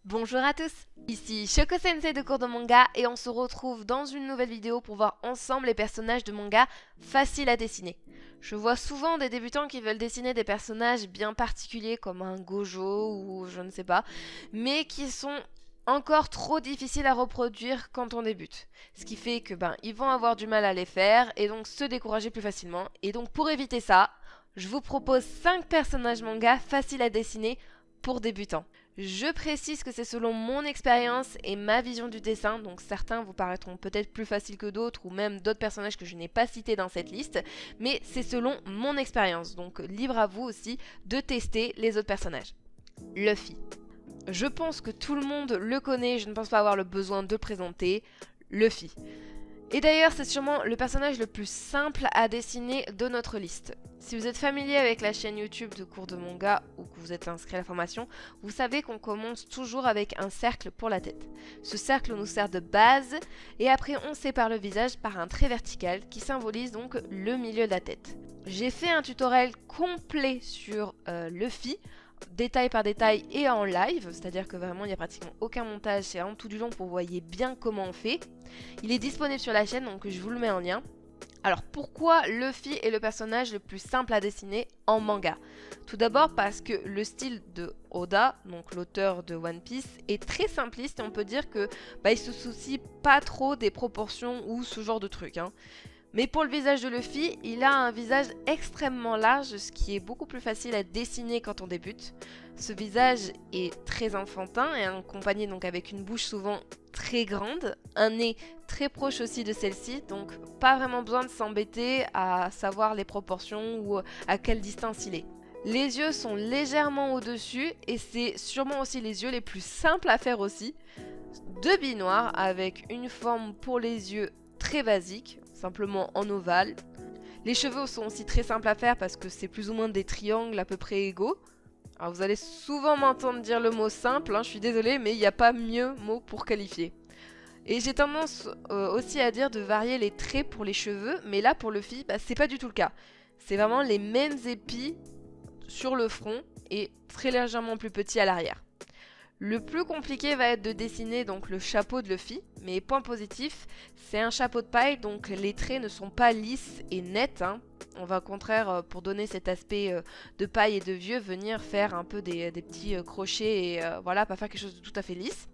Bonjour à tous, ici Shoko Sensei de cours de manga et on se retrouve dans une nouvelle vidéo pour voir ensemble les personnages de manga faciles à dessiner. Je vois souvent des débutants qui veulent dessiner des personnages bien particuliers comme un Gojo ou je ne sais pas, mais qui sont encore trop difficiles à reproduire quand on débute. Ce qui fait que ils vont avoir du mal à les faire et donc se décourager plus facilement. Et donc pour éviter ça, je vous propose 5 personnages manga faciles à dessiner pour débutants. Je précise que c'est selon mon expérience et ma vision du dessin, donc certains vous paraîtront peut-être plus faciles que d'autres, ou même d'autres personnages que je n'ai pas cités dans cette liste, mais c'est selon mon expérience, donc libre à vous aussi de tester les autres personnages. Luffy. Je pense que tout le monde le connaît, je ne pense pas avoir le besoin de le présenter. Luffy. Et d'ailleurs, c'est sûrement le personnage le plus simple à dessiner de notre liste. Si vous êtes familier avec la chaîne YouTube de cours de manga ou que vous êtes inscrit à la formation, vous savez qu'on commence toujours avec un cercle pour la tête. Ce cercle nous sert de base et après on sépare le visage par un trait vertical qui symbolise donc le milieu de la tête. J'ai fait un tutoriel complet sur Luffy, détail par détail et en live, c'est-à-dire que vraiment il n'y a pratiquement aucun montage, c'est vraiment tout du long pour que vous voyez bien comment on fait. Il est disponible sur la chaîne donc je vous le mets en lien. Alors pourquoi Luffy est le personnage le plus simple à dessiner en manga? Tout d'abord parce que le style de Oda, donc l'auteur de One Piece, est très simpliste et on peut dire que il se soucie pas trop des proportions ou ce genre de trucs. Mais pour le visage de Luffy, il a un visage extrêmement large, ce qui est beaucoup plus facile à dessiner quand on débute. Ce visage est très enfantin et accompagné donc avec une bouche souvent très grande, un nez très proche aussi de celle-ci, donc pas vraiment besoin de s'embêter à savoir les proportions ou à quelle distance il est. Les yeux sont légèrement au-dessus et c'est sûrement aussi les yeux les plus simples à faire aussi. Deux billes noires avec une forme pour les yeux très basique, simplement en ovale. Les cheveux sont aussi très simples à faire parce que c'est plus ou moins des triangles à peu près égaux. Alors vous allez souvent m'entendre dire le mot simple, je suis désolée, mais il n'y a pas mieux mot pour qualifier. Et j'ai tendance aussi à dire de varier les traits pour les cheveux, mais là pour Luffy, c'est pas du tout le cas. C'est vraiment les mêmes épis sur le front et très légèrement plus petits à l'arrière. Le plus compliqué va être de dessiner donc le chapeau de Luffy, mais point positif, c'est un chapeau de paille, donc les traits ne sont pas lisses et nets. On va au contraire, pour donner cet aspect de paille et de vieux, venir faire un peu des petits crochets et voilà, pas faire quelque chose de tout à fait lisse.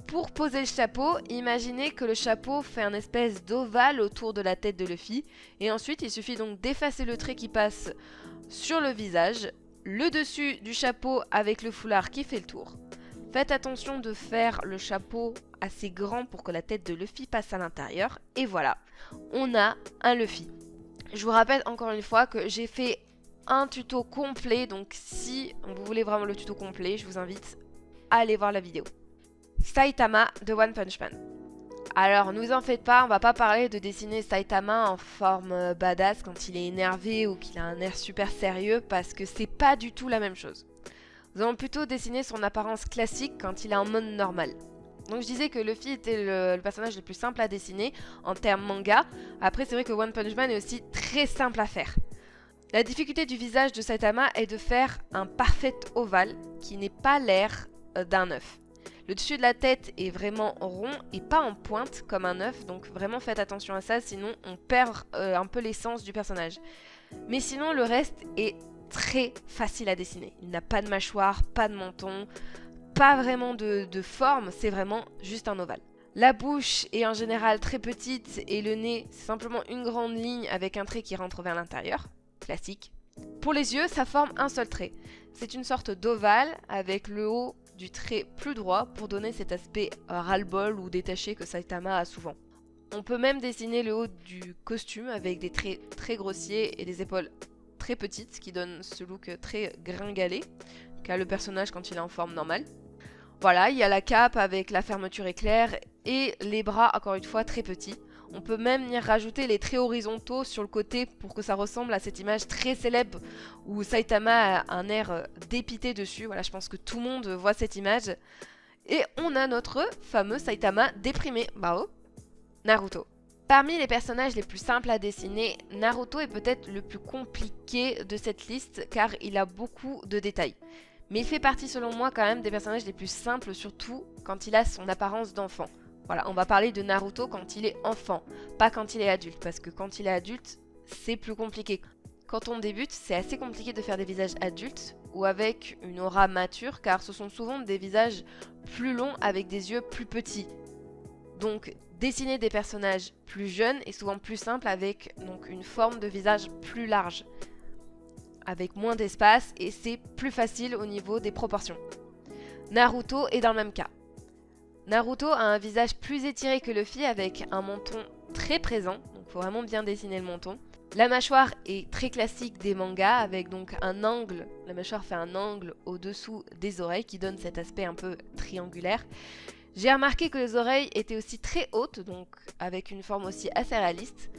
Pour poser le chapeau, imaginez que le chapeau fait un espèce d'ovale autour de la tête de Luffy, et ensuite il suffit donc d'effacer le trait qui passe sur le visage, le dessus du chapeau avec le foulard qui fait le tour. Faites attention de faire le chapeau assez grand pour que la tête de Luffy passe à l'intérieur. Et voilà, on a un Luffy. Je vous rappelle encore une fois que j'ai fait un tuto complet. Donc si vous voulez vraiment le tuto complet, je vous invite à aller voir la vidéo. Saitama de One Punch Man. Alors, ne vous en faites pas, on va pas parler de dessiner Saitama en forme badass quand il est énervé ou qu'il a un air super sérieux parce que c'est pas du tout la même chose. Nous allons plutôt dessiner son apparence classique quand il est en mode normal. Donc je disais que Luffy était le personnage le plus simple à dessiner en termes manga. Après c'est vrai que One Punch Man est aussi très simple à faire. La difficulté du visage de Saitama est de faire un parfait ovale qui n'est pas l'air d'un œuf. Le dessus de la tête est vraiment rond et pas en pointe comme un œuf, donc vraiment faites attention à ça, sinon on perd un peu l'essence du personnage. Mais sinon le reste est très facile à dessiner. Il n'a pas de mâchoire, pas de menton, pas vraiment de forme, c'est vraiment juste un ovale. La bouche est en général très petite et le nez, c'est simplement une grande ligne avec un trait qui rentre vers l'intérieur. Classique. Pour les yeux, ça forme un seul trait. C'est une sorte d'ovale avec le haut du trait plus droit pour donner cet aspect ras-le-bol ou détaché que Saitama a souvent. On peut même dessiner le haut du costume avec des traits très grossiers et des épaules très petites, ce qui donne ce look très gringalé qu'a le personnage quand il est en forme normale. Voilà, il y a la cape avec la fermeture éclair et les bras, encore une fois, très petits. On peut même y rajouter les traits horizontaux sur le côté pour que ça ressemble à cette image très célèbre où Saitama a un air dépité dessus. Voilà, je pense que tout le monde voit cette image. Et on a notre fameux Saitama déprimé. Bao, Naruto. Parmi les personnages les plus simples à dessiner, Naruto est peut-être le plus compliqué de cette liste car il a beaucoup de détails. Mais il fait partie selon moi quand même des personnages les plus simples, surtout quand il a son apparence d'enfant. Voilà, on va parler de Naruto quand il est enfant, pas quand il est adulte, parce que quand il est adulte, c'est plus compliqué. Quand on débute, c'est assez compliqué de faire des visages adultes ou avec une aura mature, car ce sont souvent des visages plus longs avec des yeux plus petits. Donc, dessiner des personnages plus jeunes est souvent plus simple avec donc, une forme de visage plus large, avec moins d'espace, et c'est plus facile au niveau des proportions. Naruto est dans le même cas. Naruto a un visage plus étiré que Luffy avec un menton très présent, donc il faut vraiment bien dessiner le menton. La mâchoire est très classique des mangas avec donc un angle, la mâchoire fait un angle au-dessous des oreilles qui donne cet aspect un peu triangulaire. J'ai remarqué que les oreilles étaient aussi très hautes, donc avec une forme aussi assez réaliste.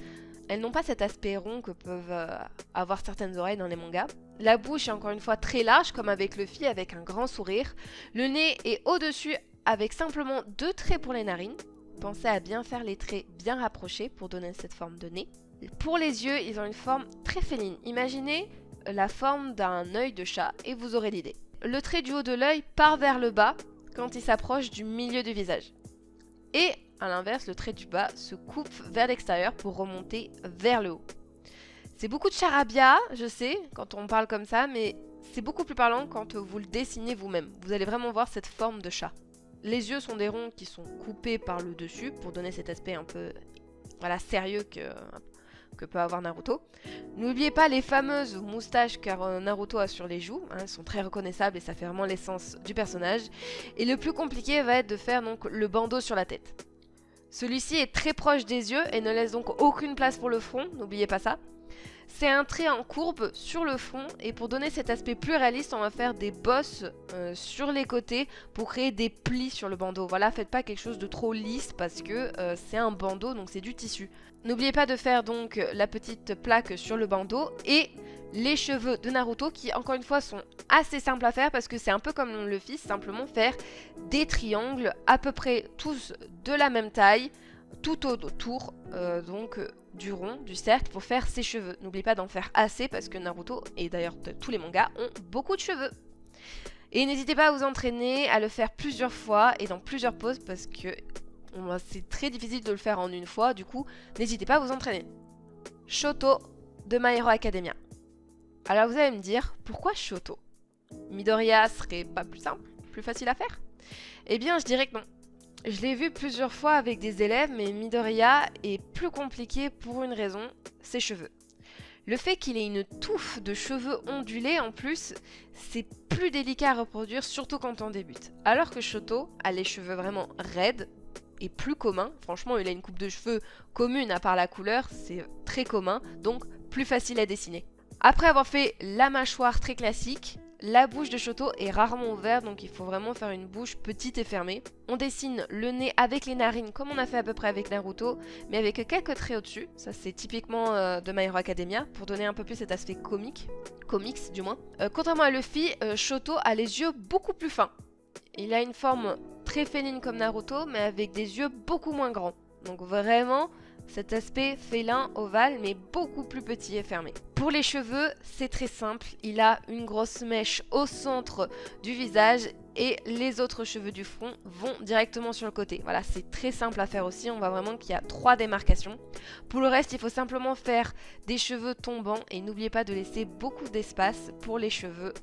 Elles n'ont pas cet aspect rond que peuvent avoir certaines oreilles dans les mangas. La bouche est encore une fois très large comme avec Luffy avec un grand sourire. Le nez est au-dessus avec simplement 2 traits pour les narines. Pensez à bien faire les traits bien rapprochés pour donner cette forme de nez. Pour les yeux, ils ont une forme très féline. Imaginez la forme d'un œil de chat et vous aurez l'idée. Le trait du haut de l'œil part vers le bas quand il s'approche du milieu du visage. Et à l'inverse, le trait du bas se coupe vers l'extérieur pour remonter vers le haut. C'est beaucoup de charabia, je sais, quand on parle comme ça, mais c'est beaucoup plus parlant quand vous le dessinez vous-même. Vous allez vraiment voir cette forme de chat. Les yeux sont des ronds qui sont coupés par le dessus pour donner cet aspect un peu sérieux que peut avoir Naruto. N'oubliez pas les fameuses moustaches car Naruto a sur les joues, elles sont très reconnaissables et ça fait vraiment l'essence du personnage. Et le plus compliqué va être de faire donc le bandeau sur la tête. Celui-ci est très proche des yeux et ne laisse donc aucune place pour le front, n'oubliez pas ça. C'est un trait en courbe sur le front et pour donner cet aspect plus réaliste, on va faire des bosses sur les côtés pour créer des plis sur le bandeau. Voilà, faites pas quelque chose de trop lisse parce que c'est un bandeau donc c'est du tissu. N'oubliez pas de faire donc la petite plaque sur le bandeau et les cheveux de Naruto qui encore une fois sont assez simples à faire parce que c'est un peu comme Luffy, simplement faire des triangles à peu près tous de la même taille tout autour du rond, du cercle pour faire ses cheveux. N'oubliez pas d'en faire assez parce que Naruto et d'ailleurs tous les mangas ont beaucoup de cheveux. Et n'hésitez pas à vous entraîner à le faire plusieurs fois et dans plusieurs poses parce que c'est très difficile de le faire en une fois, du coup n'hésitez pas à vous entraîner. Shoto de My Hero Academia. Alors vous allez me dire, pourquoi Shoto? Midoriya serait pas plus simple, plus facile à faire? Eh bien je dirais que non. Je l'ai vu plusieurs fois avec des élèves, mais Midoriya est plus compliqué pour une raison, ses cheveux. Le fait qu'il ait une touffe de cheveux ondulés en plus, c'est plus délicat à reproduire, surtout quand on débute. Alors que Shoto a les cheveux vraiment raides et plus communs. Franchement, il a une coupe de cheveux commune à part la couleur, c'est très commun, donc plus facile à dessiner. Après avoir fait la mâchoire très classique, la bouche de Shoto est rarement ouverte, donc il faut vraiment faire une bouche petite et fermée. On dessine le nez avec les narines, comme on a fait à peu près avec Naruto, mais avec quelques traits au-dessus. Ça, c'est typiquement de My Hero Academia, pour donner un peu plus cet aspect comics du moins. Contrairement à Luffy, Shoto a les yeux beaucoup plus fins. Il a une forme très féline comme Naruto, mais avec des yeux beaucoup moins grands. Donc vraiment, cet aspect félin, ovale, mais beaucoup plus petit et fermé. Pour les cheveux, c'est très simple. Il a une grosse mèche au centre du visage et les autres cheveux du front vont directement sur le côté. Voilà, c'est très simple à faire aussi. On voit vraiment qu'il y a 3 démarcations. Pour le reste, il faut simplement faire des cheveux tombants et n'oubliez pas de laisser beaucoup d'espace pour les cheveux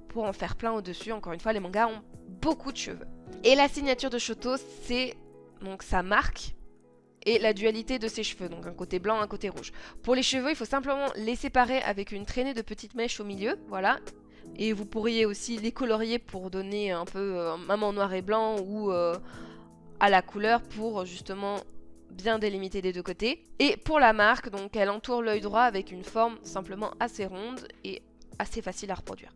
pour en faire plein au-dessus. Encore une fois, les mangas ont beaucoup de cheveux. Et la signature de Shoto, c'est donc sa marque et la dualité de ses cheveux, donc un côté blanc, un côté rouge. Pour les cheveux, il faut simplement les séparer avec une traînée de petites mèches au milieu, voilà. Et vous pourriez aussi les colorier pour donner un peu, même en noir et blanc ou à la couleur pour justement bien délimiter des deux côtés. Et pour la marque, donc elle entoure l'œil droit avec une forme simplement assez ronde et assez facile à reproduire.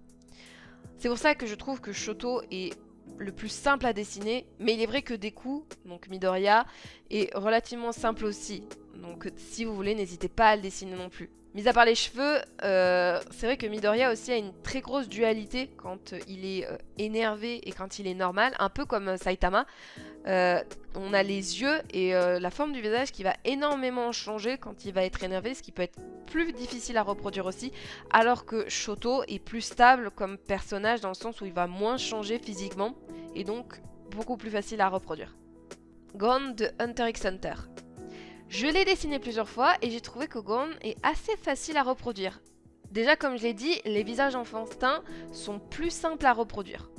C'est pour ça que je trouve que Shoto est le plus simple à dessiner, mais il est vrai que Deku, donc Midoriya, est relativement simple aussi. Donc si vous voulez, n'hésitez pas à le dessiner non plus. Mis à part les cheveux, c'est vrai que Midoriya aussi a une très grosse dualité quand il est énervé et quand il est normal, un peu comme Saitama. On a les yeux et la forme du visage qui va énormément changer quand il va être énervé, ce qui peut être plus difficile à reproduire aussi, alors que Shoto est plus stable comme personnage dans le sens où il va moins changer physiquement et donc beaucoup plus facile à reproduire. Gon de Hunter x Hunter. Je l'ai dessiné plusieurs fois et j'ai trouvé que Gon est assez facile à reproduire. Déjà, comme je l'ai dit, les visages enfantins sont plus simples à reproduire.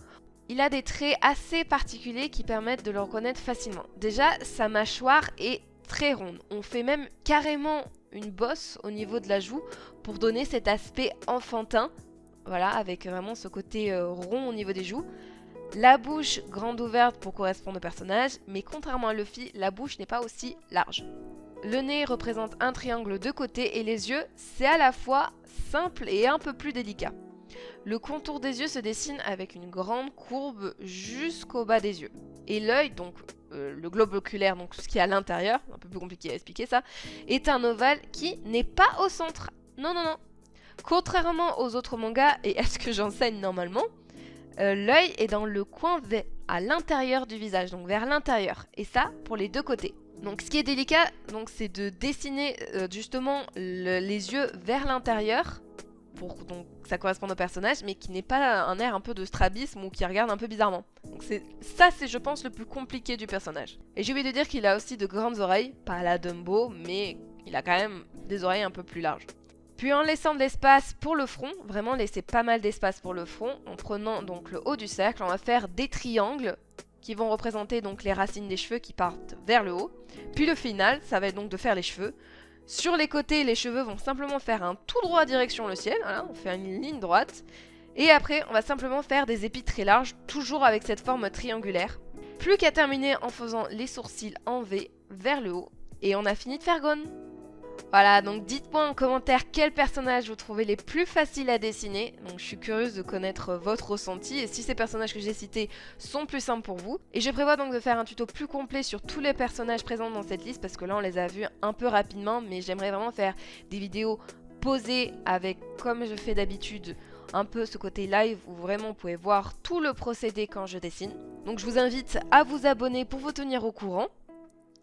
Il a des traits assez particuliers qui permettent de le reconnaître facilement. Déjà, sa mâchoire est très ronde. On fait même carrément une bosse au niveau de la joue pour donner cet aspect enfantin. Voilà, avec vraiment ce côté rond au niveau des joues. La bouche grande ouverte pour correspondre au personnage, mais contrairement à Luffy, la bouche n'est pas aussi large. Le nez représente un triangle de côté et les yeux, c'est à la fois simple et un peu plus délicat. Le contour des yeux se dessine avec une grande courbe jusqu'au bas des yeux. Et l'œil, donc le globe oculaire, donc ce qui est à l'intérieur, un peu plus compliqué à expliquer ça, est un ovale qui n'est pas au centre. Non, non, non. Contrairement aux autres mangas, et à ce que j'enseigne normalement, l'œil est dans le coin à l'intérieur du visage, donc vers l'intérieur. Et ça, pour les deux côtés. Donc ce qui est délicat, c'est de dessiner justement les yeux vers l'intérieur pour donc ça corresponde au personnage, mais qui n'est pas un air un peu de strabisme ou qui regarde un peu bizarrement. Donc c'est je pense le plus compliqué du personnage. Et j'ai oublié de dire qu'il a aussi de grandes oreilles, pas à la Dumbo, mais il a quand même des oreilles un peu plus larges. Puis en laissant de l'espace pour le front, vraiment laisser pas mal d'espace pour le front, en prenant donc le haut du cercle, on va faire des triangles qui vont représenter donc les racines des cheveux qui partent vers le haut. Puis le final, ça va être donc de faire les cheveux. Sur les côtés, les cheveux vont simplement faire un tout droit direction le ciel, voilà, on fait une ligne droite. Et après, on va simplement faire des épis très larges, toujours avec cette forme triangulaire. Plus qu'à terminer en faisant les sourcils en V vers le haut. Et on a fini de faire Gon. Voilà, donc dites-moi en commentaire quels personnages vous trouvez les plus faciles à dessiner. Donc je suis curieuse de connaître votre ressenti et si ces personnages que j'ai cités sont plus simples pour vous. Et je prévois donc de faire un tuto plus complet sur tous les personnages présents dans cette liste parce que là on les a vus un peu rapidement, mais j'aimerais vraiment faire des vidéos posées avec, comme je fais d'habitude, un peu ce côté live où vraiment vous pouvez voir tout le procédé quand je dessine. Donc je vous invite à vous abonner pour vous tenir au courant.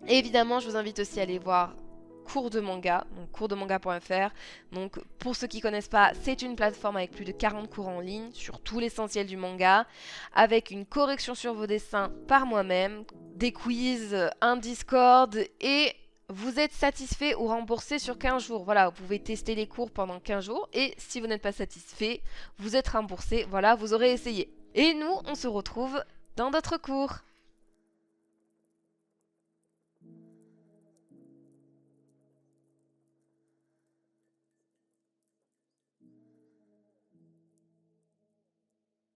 Et évidemment, je vous invite aussi à aller voir Cours de manga, donc coursdemanga.fr. Donc pour ceux qui connaissent pas, c'est une plateforme avec plus de 40 cours en ligne sur tout l'essentiel du manga, avec une correction sur vos dessins par moi-même, des quiz, un Discord et vous êtes satisfait ou remboursé sur 15 jours. Voilà, vous pouvez tester les cours pendant 15 jours et si vous n'êtes pas satisfait, vous êtes remboursé. Voilà, vous aurez essayé. Et nous, on se retrouve dans d'autres cours.